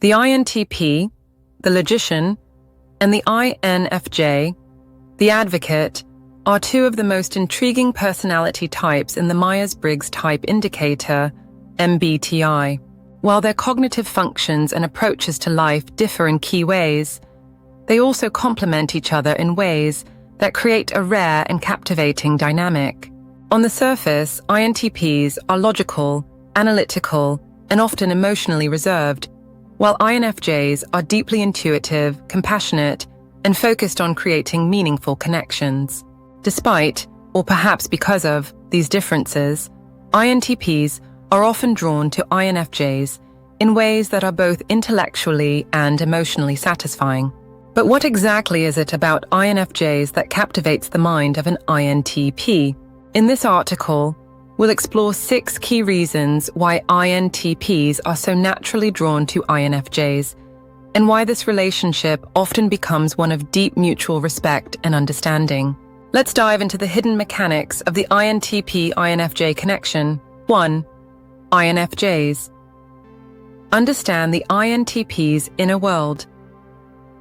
The INTP, the Logician, and the INFJ, the Advocate, are two of the most intriguing personality types in the Myers-Briggs Type Indicator, MBTI. While their cognitive functions and approaches to life differ in key ways, they also complement each other in ways that create a rare and captivating dynamic. On the surface, INTPs are logical, analytical, and often emotionally reserved, while INFJs are deeply intuitive, compassionate, and focused on creating meaningful connections. Despite, or perhaps because of, these differences, INTPs are often drawn to INFJs in ways that are both intellectually and emotionally satisfying. But what exactly is it about INFJs that captivates the mind of an INTP? In this article, we'll explore 6 key reasons why INTPs are so naturally drawn to INFJs, and why this relationship often becomes one of deep mutual respect and understanding. Let's dive into the hidden mechanics of the INTP-INFJ connection. 1. INFJs. Understand the INTP's inner world.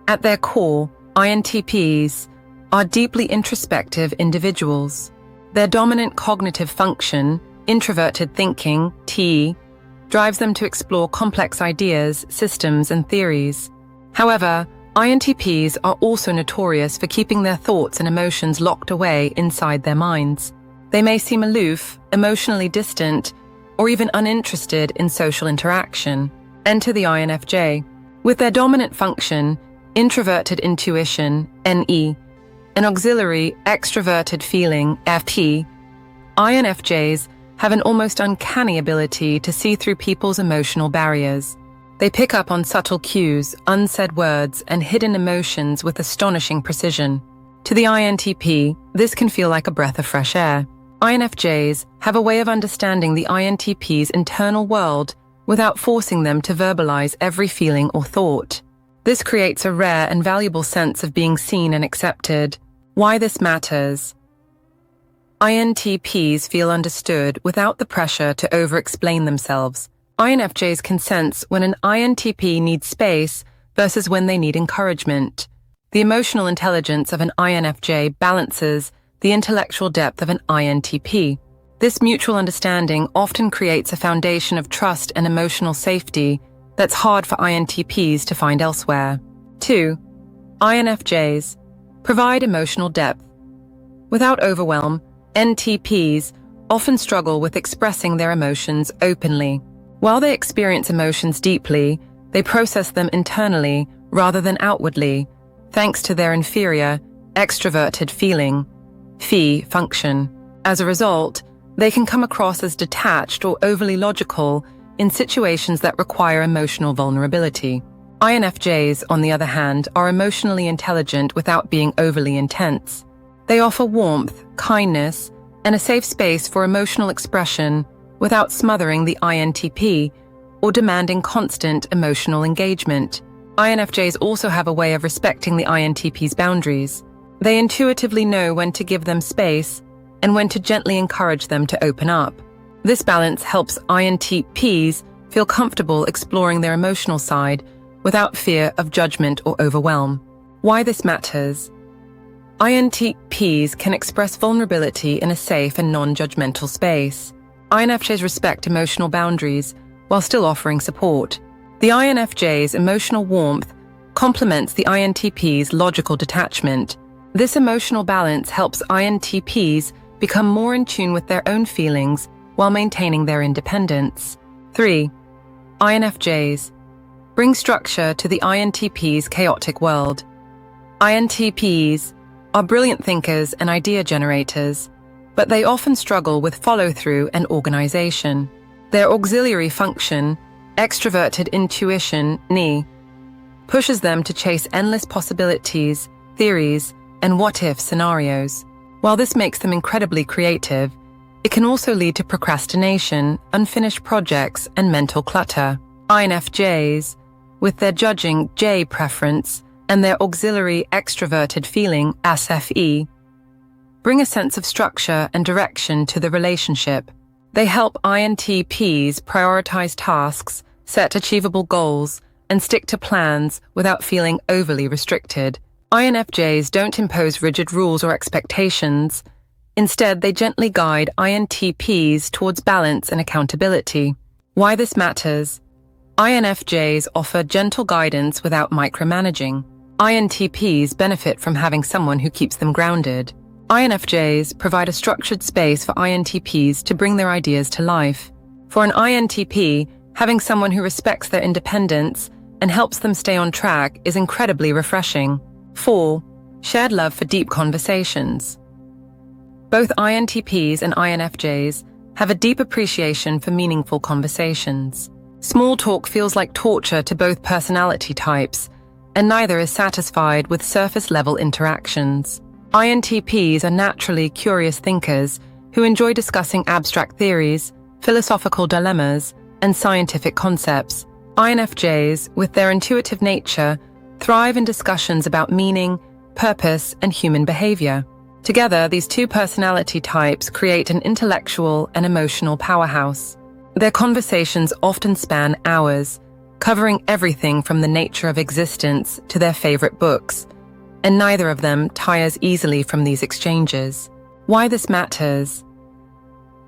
At their core, INTPs are deeply introspective individuals. Their dominant cognitive function, introverted thinking, T, drives them to explore complex ideas, systems, and theories. However, INTPs are also notorious for keeping their thoughts and emotions locked away inside their minds. They may seem aloof, emotionally distant, or even uninterested in social interaction. Enter the INFJ. With their dominant function, introverted intuition, NE, and auxiliary extroverted feeling, FP, INFJs have an almost uncanny ability to see through people's emotional barriers. They pick up on subtle cues, unsaid words, and hidden emotions with astonishing precision. To the INTP, this can feel like a breath of fresh air. INFJs have a way of understanding the INTP's internal world without forcing them to verbalize every feeling or thought. This creates a rare and valuable sense of being seen and accepted. Why this matters? INTPs feel understood without the pressure to over-explain themselves. INFJs can sense when an INTP needs space versus when they need encouragement. The emotional intelligence of an INFJ balances the intellectual depth of an INTP. This mutual understanding often creates a foundation of trust and emotional safety that's hard for INTPs to find elsewhere. 2. INFJs provide emotional depth. Without overwhelm, NTPs often struggle with expressing their emotions openly. While they experience emotions deeply, they process them internally rather than outwardly, thanks to their inferior, extroverted feeling, FE function. As a result, they can come across as detached or overly logical in situations that require emotional vulnerability. INFJs, on the other hand, are emotionally intelligent without being overly intense. They offer warmth, kindness, and a safe space for emotional expression without smothering the INTP or demanding constant emotional engagement. INFJs also have a way of respecting the INTP's boundaries. They intuitively know when to give them space and when to gently encourage them to open up. This balance helps INTPs feel comfortable exploring their emotional side without fear of judgment or overwhelm. Why this matters? INTPs can express vulnerability in a safe and non-judgmental space. INFJs respect emotional boundaries while still offering support. The INFJ's emotional warmth complements the INTP's logical detachment. This emotional balance helps INTPs become more in tune with their own feelings while maintaining their independence. 3. INFJs bring structure to the INTP's chaotic world. INTPs are brilliant thinkers and idea generators, but they often struggle with follow-through and organization. Their auxiliary function, extroverted intuition, NE, pushes them to chase endless possibilities, theories, and what-if scenarios. While this makes them incredibly creative, it can also lead to procrastination, unfinished projects, and mental clutter. INFJs, with their judging J preference and their auxiliary extroverted feeling, SFE, bring a sense of structure and direction to the relationship. They help INTPs prioritize tasks, set achievable goals, and stick to plans without feeling overly restricted. INFJs don't impose rigid rules or expectations. Instead, they gently guide INTPs towards balance and accountability. Why this matters? INFJs offer gentle guidance without micromanaging. INTPs benefit from having someone who keeps them grounded. INFJs provide a structured space for INTPs to bring their ideas to life. For an INTP, having someone who respects their independence and helps them stay on track is incredibly refreshing. 4. Shared love for deep conversations. Both INTPs and INFJs have a deep appreciation for meaningful conversations. Small talk feels like torture to both personality types, and neither is satisfied with surface-level interactions. INTPs are naturally curious thinkers who enjoy discussing abstract theories, philosophical dilemmas, and scientific concepts. INFJs, with their intuitive nature, thrive in discussions about meaning, purpose, and human behavior. Together, these two personality types create an intellectual and emotional powerhouse. Their conversations often span hours, covering everything from the nature of existence to their favorite books, and neither of them tires easily from these exchanges. Why this matters?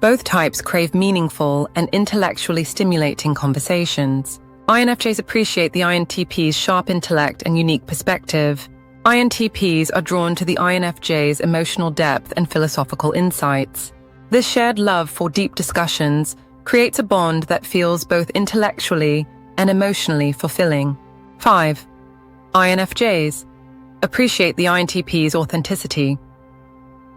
Both types crave meaningful and intellectually stimulating conversations. INFJs appreciate the INTP's sharp intellect and unique perspective. INTPs are drawn to the INFJ's emotional depth and philosophical insights. This shared love for deep discussions creates a bond that feels both intellectually and emotionally fulfilling. 5. INFJs appreciate the INTP's authenticity.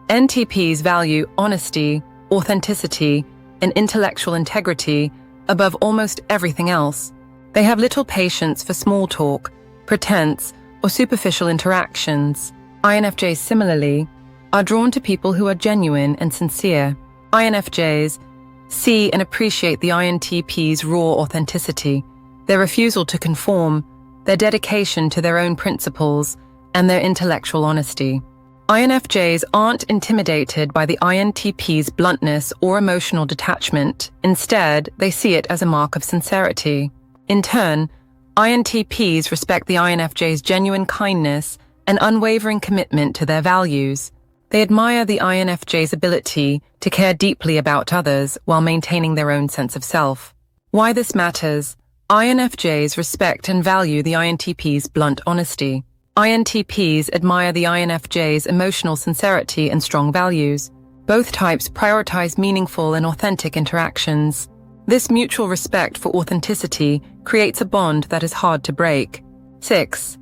NTPs value honesty, authenticity, and intellectual integrity above almost everything else. They have little patience for small talk, pretense, or superficial interactions. INFJs, similarly, are drawn to people who are genuine and sincere. INFJs see and appreciate the INTP's raw authenticity, their refusal to conform, their dedication to their own principles, and their intellectual honesty. INFJs aren't intimidated by the INTP's bluntness or emotional detachment. Instead, they see it as a mark of sincerity. In turn, INTPs respect the INFJ's genuine kindness and unwavering commitment to their values. They admire the INFJ's ability to care deeply about others while maintaining their own sense of self. Why this matters? INFJs respect and value the INTP's blunt honesty. INTPs admire the INFJ's emotional sincerity and strong values. Both types prioritize meaningful and authentic interactions. This mutual respect for authenticity creates a bond that is hard to break. 6.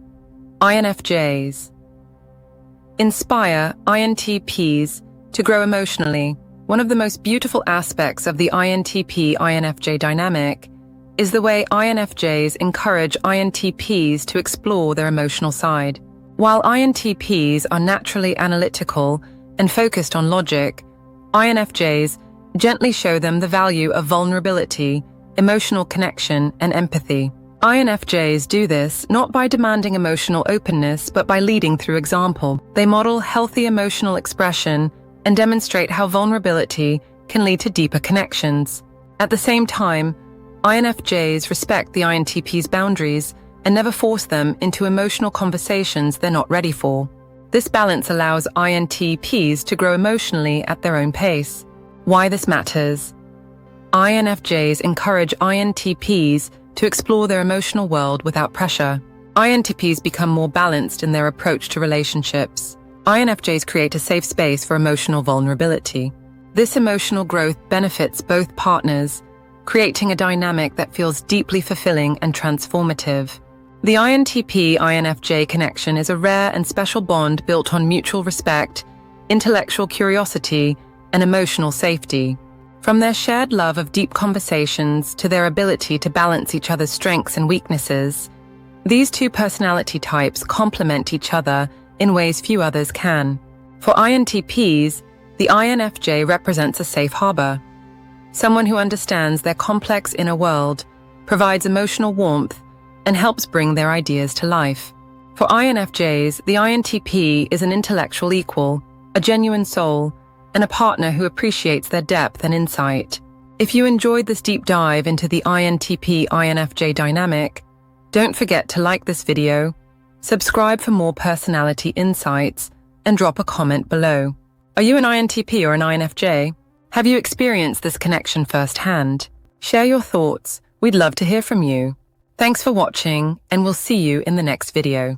INFJs inspire INTPs to grow emotionally. One of the most beautiful aspects of the INTP-INFJ dynamic is the way INFJs encourage INTPs to explore their emotional side. While INTPs are naturally analytical and focused on logic, INFJs gently show them the value of vulnerability, emotional connection, and empathy. INFJs do this not by demanding emotional openness, but by leading through example. They model healthy emotional expression and demonstrate how vulnerability can lead to deeper connections. At the same time, INFJs respect the INTP's boundaries and never force them into emotional conversations they're not ready for. This balance allows INTPs to grow emotionally at their own pace. Why this matters? INFJs encourage INTPs to explore their emotional world without pressure. INTPs become more balanced in their approach to relationships. INFJs create a safe space for emotional vulnerability. This emotional growth benefits both partners, creating a dynamic that feels deeply fulfilling and transformative. The INTP-INFJ connection is a rare and special bond built on mutual respect, intellectual curiosity, and emotional safety. From their shared love of deep conversations to their ability to balance each other's strengths and weaknesses, these two personality types complement each other in ways few others can. For INTPs, the INFJ represents a safe harbor. Someone who understands their complex inner world, provides emotional warmth, and helps bring their ideas to life. For INFJs, the INTP is an intellectual equal, a genuine soul, and a partner who appreciates their depth and insight. If you enjoyed this deep dive into the INTP-INFJ dynamic, Don't forget to like this video, subscribe for more personality insights, and drop a comment below. Are you an INTP or an INFJ? Have you experienced this connection firsthand? Share your thoughts. We'd love to hear from you. Thanks for watching, and we'll see you in the next video.